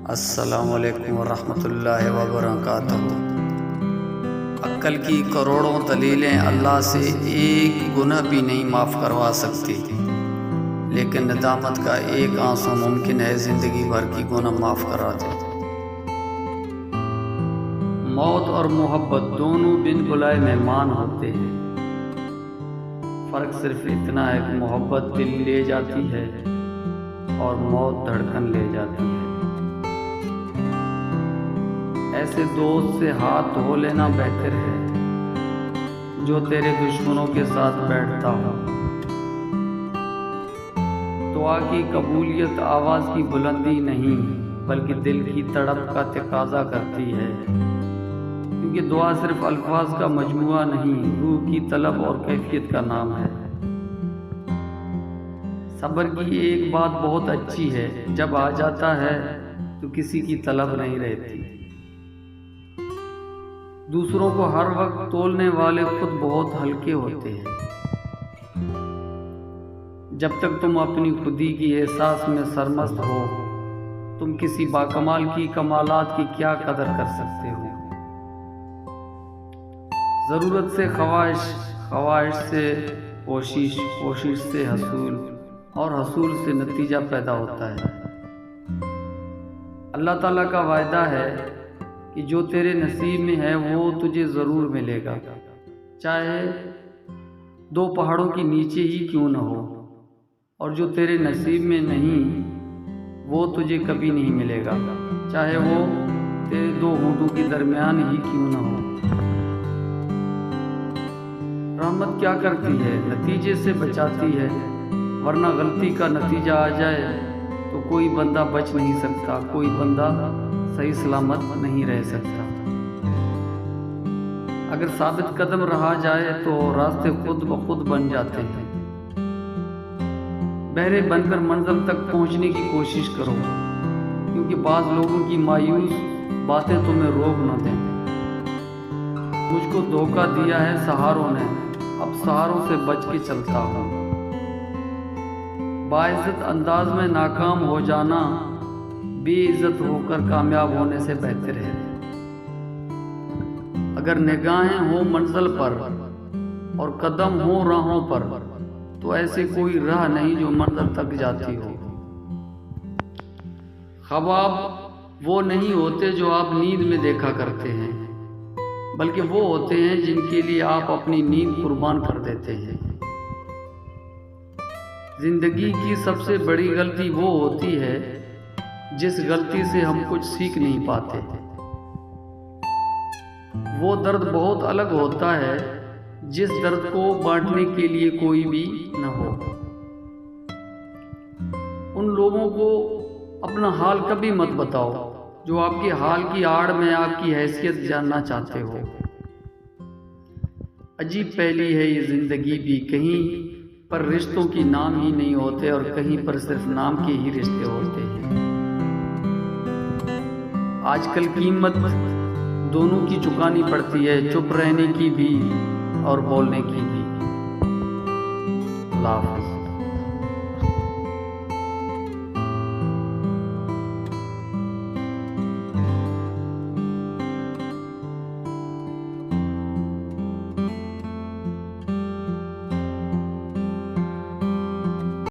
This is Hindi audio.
अस्सलामु अलैकुम वरहमतुल्लाहि वबरकातुहू। अक्ल की करोड़ों दलीलें अल्लाह से एक गुनाह भी नहीं माफ़ करवा सकती, लेकिन नदामत का एक आंसू मुमकिन है ज़िंदगी भर की गुनाह माफ़ करा दे। मौत और मोहब्बत दोनों बिन बुलाए मेहमान होते हैं। फ़र्क सिर्फ इतना है कि मोहब्बत दिल ले जाती है और मौत धड़कन ले जाती है। ऐसे दोस्त से हाथ धो लेना बेहतर है जो तेरे दुश्मनों के साथ बैठता हो। दुआ की कबूलियत आवाज़ की बुलंदी नहीं बल्कि दिल की तड़प का तकाजा करती है, क्योंकि दुआ सिर्फ अल्फाज का मजमुआ नहीं, रूह की तलब और कैफियत का नाम है। सब्र की एक बात बहुत अच्छी है, जब आ जाता है तो किसी की तलब नहीं रहती। दूसरों को हर वक्त तोलने वाले खुद बहुत हल्के होते हैं। जब तक तुम अपनी खुदी की एहसास में सरमस्त हो, तुम किसी बाकमाल की कमालात की क्या कदर कर सकते हो। ज़रूरत से ख्वाहिश, ख्वाहिश से कोशिश, कोशिश से हसूल और हसूल से नतीजा पैदा होता है। अल्लाह ताला का वायदा है कि जो तेरे नसीब में है वो तुझे ज़रूर मिलेगा, चाहे दो पहाड़ों के नीचे ही क्यों न हो। और जो तेरे नसीब में नहीं वो तुझे कभी नहीं मिलेगा, चाहे वो तेरे दो होंठों के दरमियान ही क्यों न हो। रहमत क्या करती है, नतीजे से बचाती है, वरना गलती का नतीजा आ जाए तो कोई बंदा बच नहीं सकता, कोई बंदा सही सलामत नहीं रह सकता। अगर साबित कदम रहा जाए तो रास्ते खुद ब खुद बन जाते हैं। बहरे बनकर मंजिल तक पहुंचने की कोशिश करो, क्योंकि बाज़ लोगों की मायूस बातें तुम्हें रोक न दें। मुझको धोखा दिया है सहारों ने, अब सहारों से बच के चलता हूँ। बाइज्जत अंदाज में नाकाम हो जाना बेइज्जत होकर कामयाब होने से बेहतर है। अगर निगाहें हो मंजिल पर और कदम हो राहों पर, तो ऐसे कोई राह नहीं जो मंजिल तक जाती हो। ख्वाब वो नहीं होते जो आप नींद में देखा करते हैं, बल्कि वो होते हैं जिनके लिए आप अपनी नींद कुर्बान कर देते हैं। जिंदगी की सबसे बड़ी गलती वो होती है जिस गलती से हम कुछ सीख नहीं पाते। वो दर्द बहुत अलग होता है जिस दर्द को बांटने के लिए कोई भी न हो। उन लोगों को अपना हाल कभी मत बताओ जो आपके हाल की आड़ में आपकी हैसियत जानना चाहते हो। अजीब पहली है ये जिंदगी भी, कहीं पर रिश्तों की नाम ही नहीं होते और कहीं पर सिर्फ नाम के ही रिश्ते होते हैं। आजकल कीमत दोनों की चुकानी पड़ती है, चुप रहने की भी और बोलने की भी। अल्लाह हाफ़िज़।